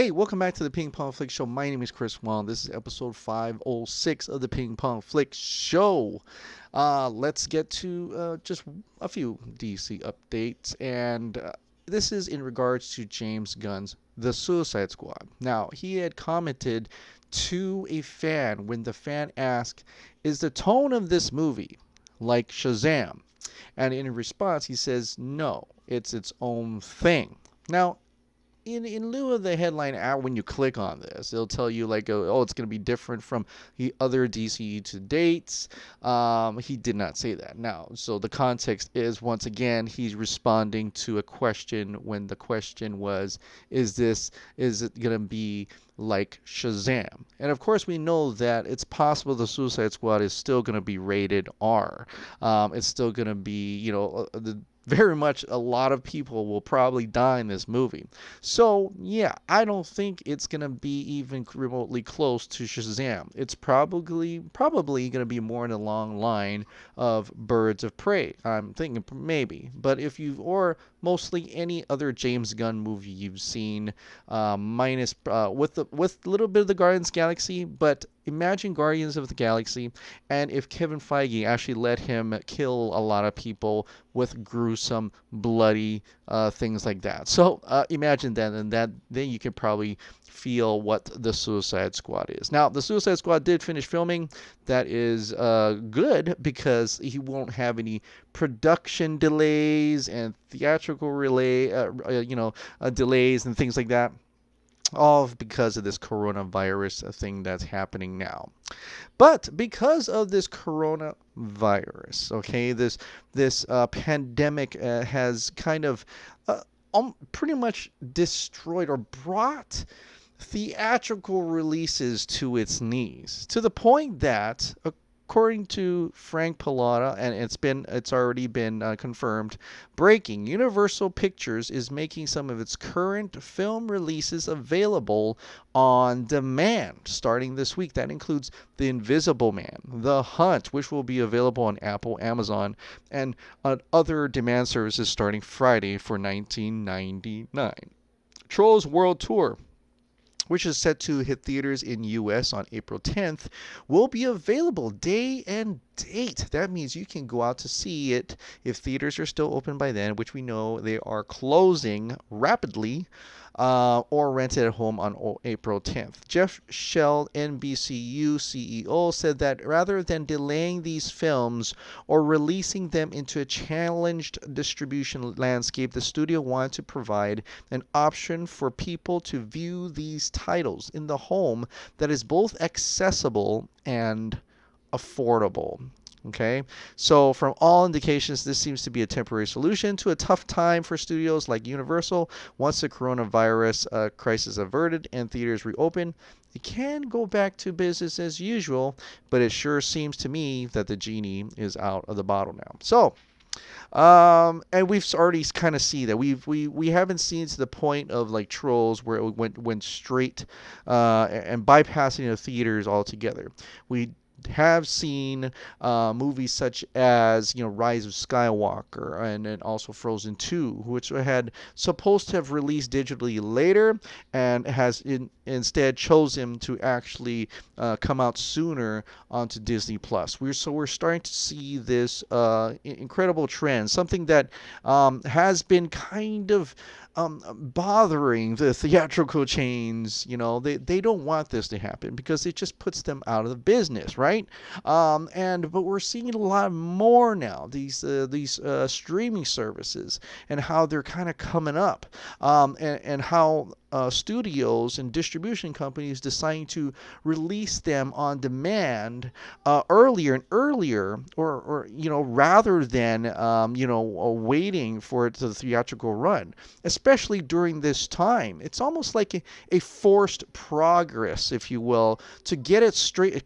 Hey, welcome back to the Ping Pong Flix Show. My name is Chris Wong. This is episode 506 of the Ping Pong Flix Show. Let's get to just a few DC updates, and this is in regards to James Gunn's The Suicide Squad. Now, he had commented to a fan when the fan asked, "Is the tone of this movie like Shazam?" And in response, he says, "No, it's its own thing." Now, in lieu of the headline out, when you click on this, it'll tell you like, oh, it's going to be different from the other DCEU to dates. He did not say that. Now, so the context is, once again, he's responding to a question when the question was, is it going to be like Shazam? And of course, we know that it's possible the Suicide Squad is still going to be rated R. It's still going to be, very much a lot of people will probably die in this movie. So, yeah, I don't think it's going to be even remotely close to Shazam. It's probably going to be more in a long line of Birds of Prey. I'm thinking maybe. But if you've, or mostly any other James Gunn movie you've seen, minus, with a little bit of the Guardians of the Galaxy, but imagine Guardians of the Galaxy, and if Kevin Feige actually let him kill a lot of people with gruesome, bloody things like that. So imagine that, and then you can probably feel what the Suicide Squad is. Now, the Suicide Squad did finish filming. That is good, because he won't have any production delays and theatrical delays and things like that, all because of this coronavirus thing that's happening now. But because of this coronavirus, okay, this pandemic has kind of pretty much destroyed or brought theatrical releases to its knees, to the point that, according to Frank Pallotta, and it's already been confirmed, breaking, Universal Pictures is making some of its current film releases available on demand starting this week. That includes The Invisible Man, The Hunt, which will be available on Apple, Amazon, and on other demand services starting Friday for $19.99. Trolls World Tour, which is set to hit theaters in U.S. on April 10th, will be available day and date. That means you can go out to see it if theaters are still open by then, which we know they are closing rapidly, or rent it at home on April 10th. Jeff Shell, NBCU CEO, said that rather than delaying these films or releasing them into a challenged distribution landscape, the studio wanted to provide an option for people to view these titles in the home that is both accessible and affordable. Okay, so from all indications, this seems to be a temporary solution to a tough time for studios like Universal. Once the coronavirus crisis averted and theaters reopen, it can go back to business as usual, but it sure seems to me that the genie is out of the bottle now. So, and we've already kind of see that we haven't seen to the point of like Trolls where it went straight and bypassing the theaters altogether. We have seen movies such as Rise of Skywalker and also Frozen 2, which had supposed to have released digitally later and has instead chosen to actually come out sooner onto Disney Plus. We're starting to see this incredible trend, something that has been kind of bothering the theatrical chains. They don't want this to happen because it just puts them out of the business, right? But we're seeing a lot more now, these streaming services, and how they're kind of coming up, and how studios and distribution companies deciding to release them on demand earlier and earlier, or rather than waiting for it to the theatrical run, especially during this time. It's almost like a forced progress, if you will, to get it straight,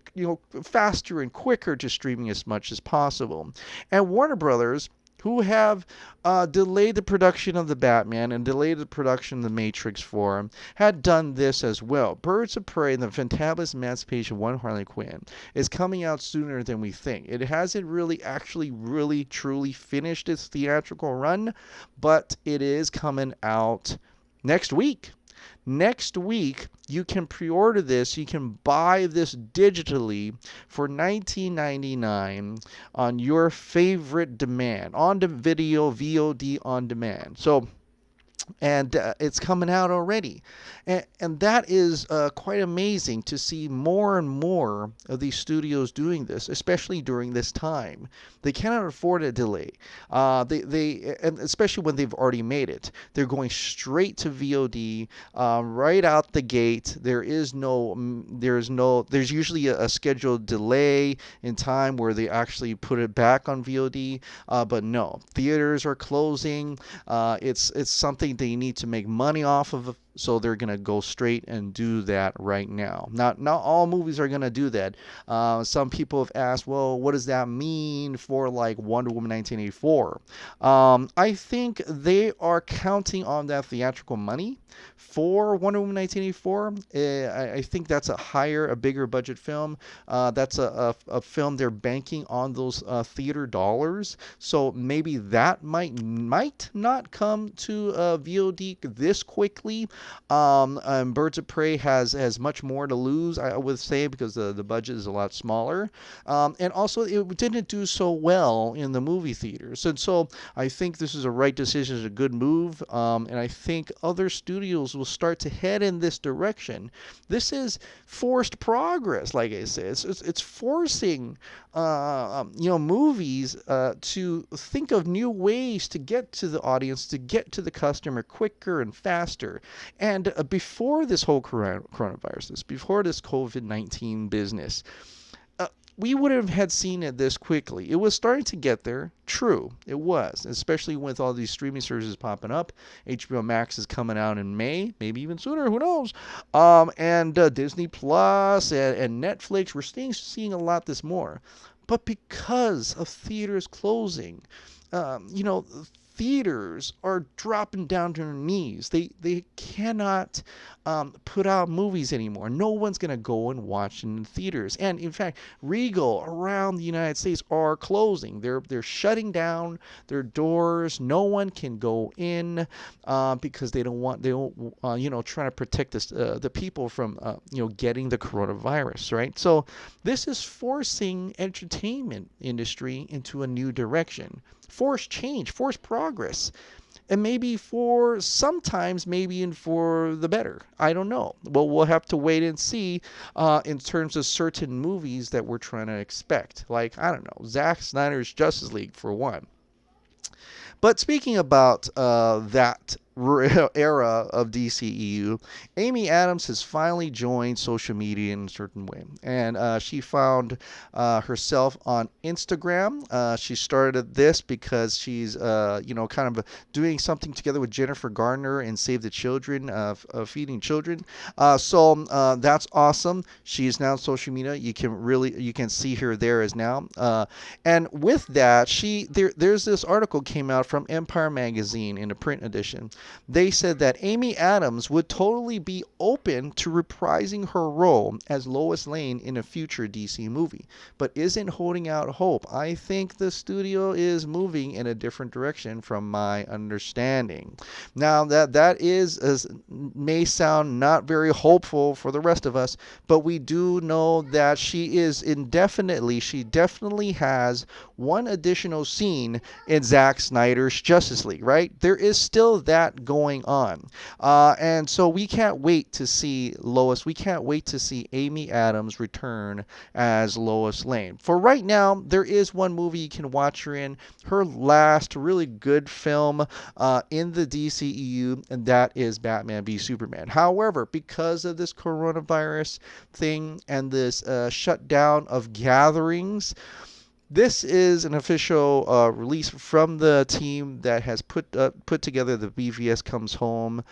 faster and quicker to streaming as much as possible. And Warner Brothers, who have delayed the production of the Batman and delayed the production of the Matrix 4, had done this as well. Birds of Prey and the Fantabulous Emancipation of One Harley Quinn is coming out sooner than we think. It hasn't really truly finished its theatrical run, but it is coming out next week. Next week, you can pre-order this. You can buy this digitally for $19.99 on your favorite demand, on the video VOD on demand. So, and it's coming out already. And that is quite amazing to see more and more of these studios doing this, especially during this time. They cannot afford a delay. And especially when they've already made it, they're going straight to VOD right out the gate. There's usually a scheduled delay in time where they actually put it back on VOD. But no, theaters are closing. It's something they need to make money off of, so they're gonna go straight and do that right now. Not all movies are gonna do that. Some people have asked, well, what does that mean for like Wonder Woman 1984? I think they are counting on that theatrical money for Wonder Woman 1984. I think that's a bigger budget film. That's a film they're banking on those theater dollars. So maybe that might not come to VOD this quickly. Birds of Prey has much more to lose, I would say, because the budget is a lot smaller. And also, it didn't do so well in the movie theaters. And so I think this is a right decision, it's a good move. And I think other studios will start to head in this direction. This is forced progress, like I said. It's forcing movies to think of new ways to get to the audience, to get to the customer quicker and faster. And before this whole coronavirus, before this COVID-19 business, we wouldn't have had seen it this quickly. It was starting to get there. True, it was, especially with all these streaming services popping up. HBO Max is coming out in May, maybe even sooner, who knows? And Disney Plus and Netflix, we're seeing a lot this more. But because of theaters closing, theaters are dropping down to their knees. They cannot put out movies anymore. No one's going to go and watch in theaters. And in fact, Regal around the United States are closing. They're shutting down their doors. No one can go in because they don't trying to protect the people from getting the coronavirus, right? So this is forcing entertainment industry into a new direction. Force change, force progress. And maybe sometimes for the better. I don't know. Well, we'll have to wait and see in terms of certain movies that we're trying to expect. Like, I don't know, Zack Snyder's Justice League, for one. But speaking about that era of DCEU, Amy Adams has finally joined social media in a certain way, and she found herself on Instagram. She started this because she's kind of doing something together with Jennifer Garner and Save the Children, feeding children. So that's awesome. She is now on social media. You can see her there as now. And with that, there's this article came out from Empire Magazine in a print edition. They said that Amy Adams would totally be open to reprising her role as Lois Lane in a future DC movie, but isn't holding out hope. I think the studio is moving in a different direction from my understanding. Now, that may sound not very hopeful for the rest of us, but we do know that she definitely has one additional scene in Zack Snyder's Justice League, right? There is still that going on. And so we can't wait to see Lois. We can't wait to see Amy Adams return as Lois Lane. For right now, there is one movie you can watch her in, her last really good film in the DCEU, and that is Batman v Superman. However, because of this coronavirus thing and this shutdown of gatherings, this is an official release from the team that has put together the BVS Comes Home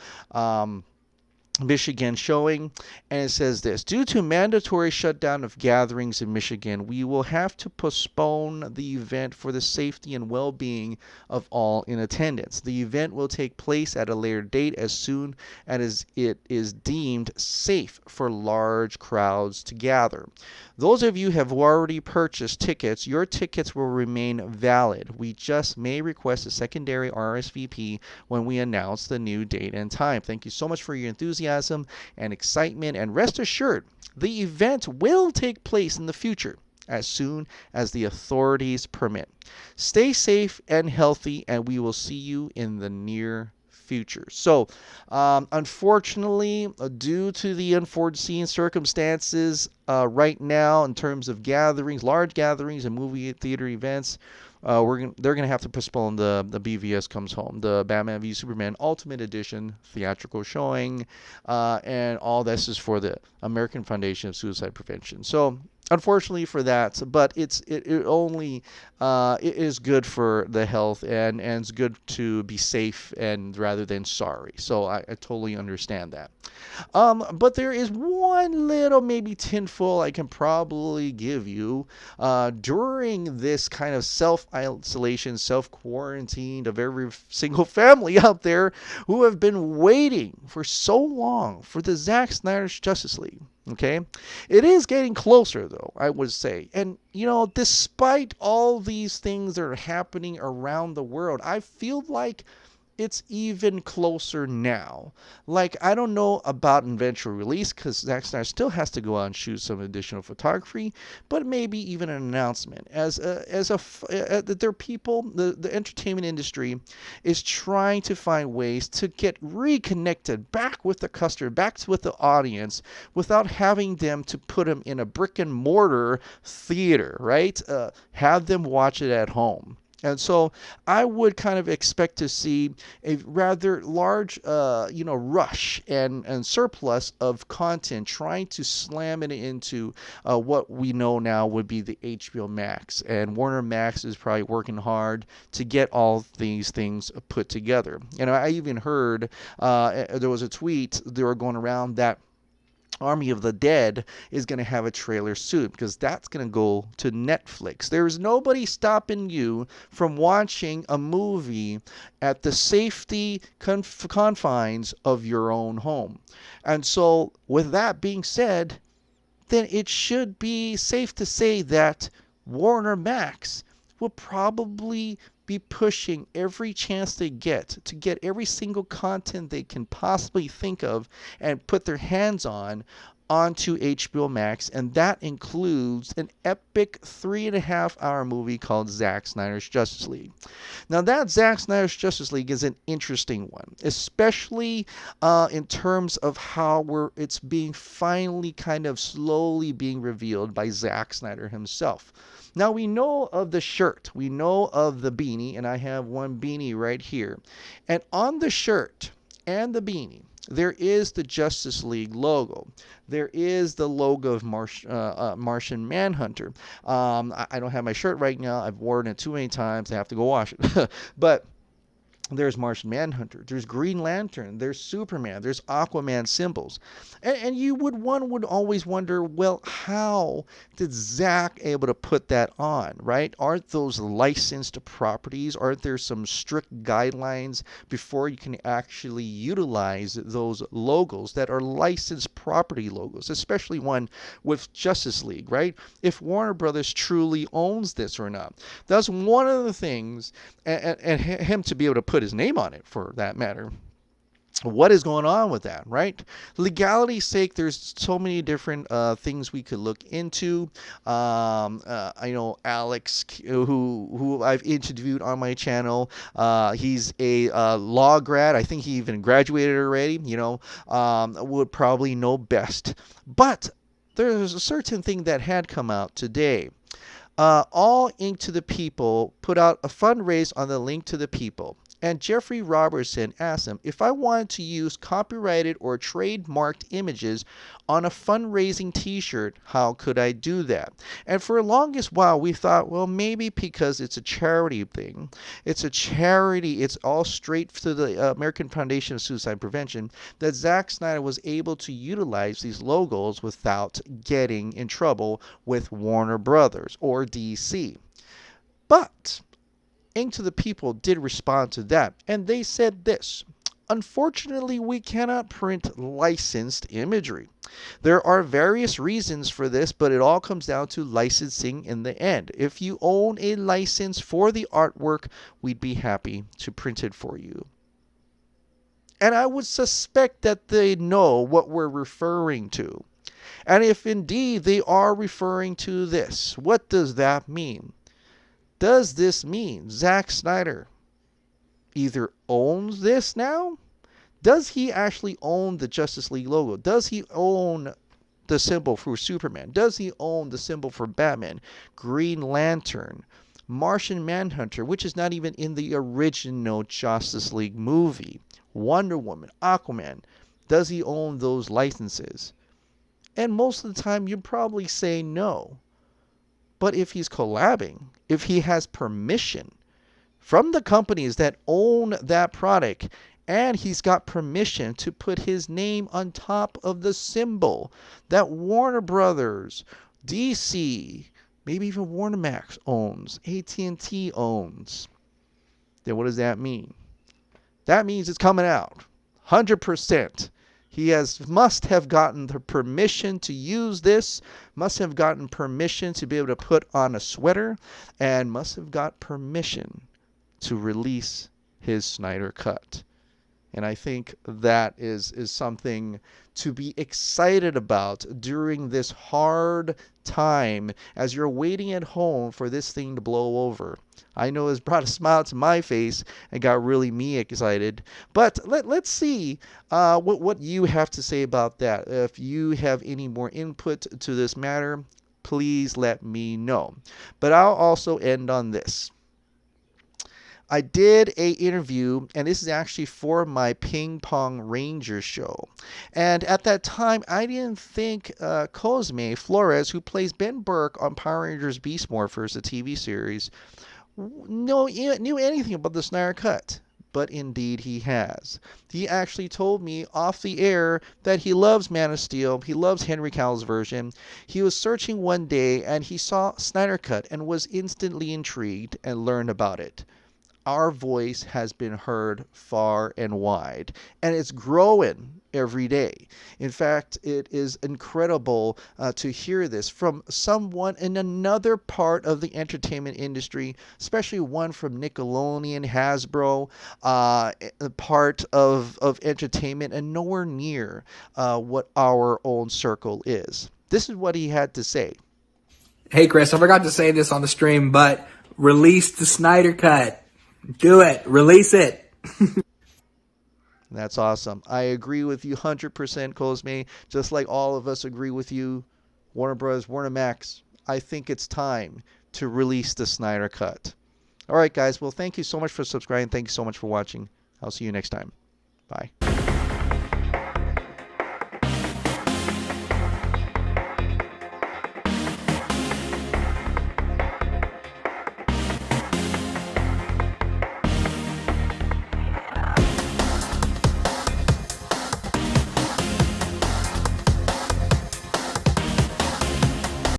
Michigan showing, and it says this: due to mandatory shutdown of gatherings in Michigan, we will have to postpone the event for the safety and well-being of all in attendance. The event will take place at a later date as soon as it is deemed safe for large crowds to gather. Those of you who have already purchased tickets, your tickets will remain valid. We just may request a secondary RSVP when we announce the new date and time. Thank you so much for your enthusiasm enthusiasm and excitement, and rest assured, the event will take place in the future as soon as the authorities permit. Stay safe and healthy, and we will see you in the near future. So, unfortunately, due to the unforeseen circumstances right now in terms of gatherings, large gatherings and movie theater events, they're gonna have to postpone the BVS Comes Home, the Batman v Superman Ultimate Edition theatrical showing, and all this is for the American Foundation of Suicide Prevention. So unfortunately for that, but it only it is good for the health, and it's good to be safe and rather than sorry. So I totally understand that. But there is one little maybe tinfoil I can probably give you during this kind of self-isolation, self-quarantine of every single family out there who have been waiting for so long for the Zack Snyder's Justice League. Okay, it is getting closer though, I would say. And despite all these things that are happening around the world, I feel like it's even closer now. Like, I don't know about eventual release because Zack Snyder still has to go out and shoot some additional photography, but maybe even an announcement. That there are people, the entertainment industry is trying to find ways to get reconnected back with the customer, back with the audience, without having them to put them in a brick and mortar theater, right? Have them watch it at home. And so I would kind of expect to see a rather large, rush and surplus of content trying to slam it into what we know now would be the HBO Max. And Warner Max is probably working hard to get all these things put together. I even heard there was a tweet they were going around that Army of the Dead is going to have a trailer soon because that's going to go to Netflix. There's nobody stopping you from watching a movie at the safety confines of your own home. And so, with that being said, then it should be safe to say that Warner Max will probably be pushing every chance they get to get every single content they can possibly think of and put their hands on onto HBO Max, and that includes an epic 3.5-hour movie called Zack Snyder's Justice League. Now, that Zack Snyder's Justice League is an interesting one, especially in terms of how it's being finally kind of slowly being revealed by Zack Snyder himself. Now, we know of the shirt, we know of the beanie, and I have one beanie right here. And on the shirt and the beanie, there is the Justice League logo. There is the logo of Martian Manhunter. I don't have my shirt right now. I've worn it too many times. I have to go wash it. But there's Martian Manhunter, there's Green Lantern, there's Superman, there's Aquaman symbols. And one would always wonder, well, how did Zack able to put that on, right? Aren't those licensed properties? Aren't there some strict guidelines before you can actually utilize those logos that are licensed property logos, especially one with Justice League, right? If Warner Brothers truly owns this or not. That's one of the things, and him to be able to put his name on it for that matter. What is going on with that, right? Legality's sake, there's so many different things we could look into. I know Alex, who I've interviewed on my channel. He's a law grad. I think he even graduated already. Would probably know best. But there's a certain thing that had come out today. All Ink to the People put out a fundraise on the Link to the People. And Jeffrey Robertson asked him, if I wanted to use copyrighted or trademarked images on a fundraising t-shirt, how could I do that? And for the longest while, we thought, well, maybe because it's a charity thing. It's a charity. It's all straight to the American Foundation of Suicide Prevention, that Zack Snyder was able to utilize these logos without getting in trouble with Warner Brothers or DC. But Ink to the People did respond to that, and they said this: unfortunately, we cannot print licensed imagery. There are various reasons for this, but it all comes down to licensing in the end. If you own a license for the artwork, we'd be happy to print it for you. And I would suspect that they know what we're referring to. And if indeed they are referring to this, what does that mean? Does this mean Zack Snyder either owns this now? Does he actually own the Justice League logo? Does he own the symbol for Superman? Does he own the symbol for Batman, Green Lantern, Martian Manhunter, which is not even in the original Justice League movie, Wonder Woman, Aquaman? Does he own those licenses? And most of the time, you'd probably say no. But if he's collabing, if he has permission from the companies that own that product, and he's got permission to put his name on top of the symbol that Warner Brothers, DC, maybe even Warner Max owns, AT&T owns, then what does that mean? That means it's coming out 100%. He must have gotten the permission to use this, must have gotten permission to be able to put on a sweater, and must have got permission to release his Snyder Cut. And I think that is something to be excited about during this hard time as you're waiting at home for this thing to blow over. I know it's brought a smile to my face and got really me excited. But let's see what you have to say about that. If you have any more input to this matter, please let me know. But I'll also end on this. I did a interview, and this is actually for my Ping Pong Rangers show. And at that time, I didn't think Cosme Flores, who plays Ben Burke on Power Rangers Beast Morphers, the TV series, knew anything about the Snyder Cut. But indeed he has. He actually told me off the air that he loves Man of Steel. He loves Henry Cavill's version. He was searching one day, and he saw Snyder Cut and was instantly intrigued and learned about it. Our voice has been heard far and wide, and it's growing every day. In fact, it is incredible to hear this from someone in another part of the entertainment industry, especially one from Nickelodeon, Hasbro, part of entertainment, and nowhere near what our own circle is. This is what he had to say. Hey, Chris, I forgot to say this on the stream, but release the Snyder Cut. Do it. Release it. That's awesome. I agree with you 100%, Cosme. Just like all of us agree with you, Warner Bros., Warner Max. I think it's time to release the Snyder Cut. All right, guys. Well, thank you so much for subscribing. Thank you so much for watching. I'll see you next time. Bye.